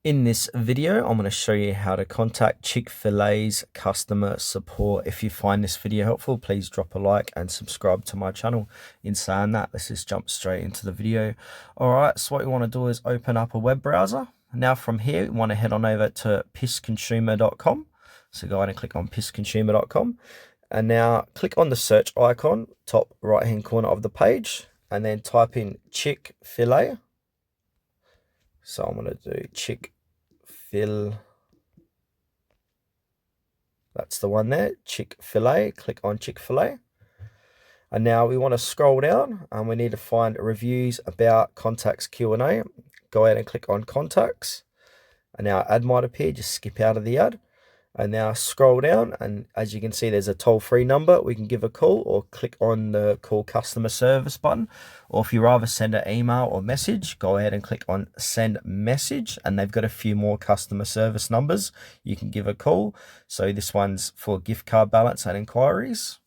In this video, I'm going to show you how to contact Chick-fil-A's customer support. If you find this video helpful, please drop a like and subscribe to my channel. In saying that, let's just jump straight into the video. All right, so what you want to do is open up a web browser. Now from here, you want to head on over to pissconsumer.com. So go ahead and click on pissconsumer.com. And now click on the search icon, top right-hand corner of the page, and then type in Chick-fil-A. So I'm going to do Chick-fil-A. That's the one there, Chick-fil-A. Click on Chick-fil-A. And now we want to scroll down and we need to find reviews about contacts Q&A. Go ahead and click on contacts. And now ad might appear, just skip out of the ad. And now scroll down, and as you can see, there's a toll-free number. We can give a call or click on the call customer service button. Or if you rather send an email or message, go ahead and click on send message. And they've got a few more customer service numbers you can give a call. So this one's for gift card balance and inquiries.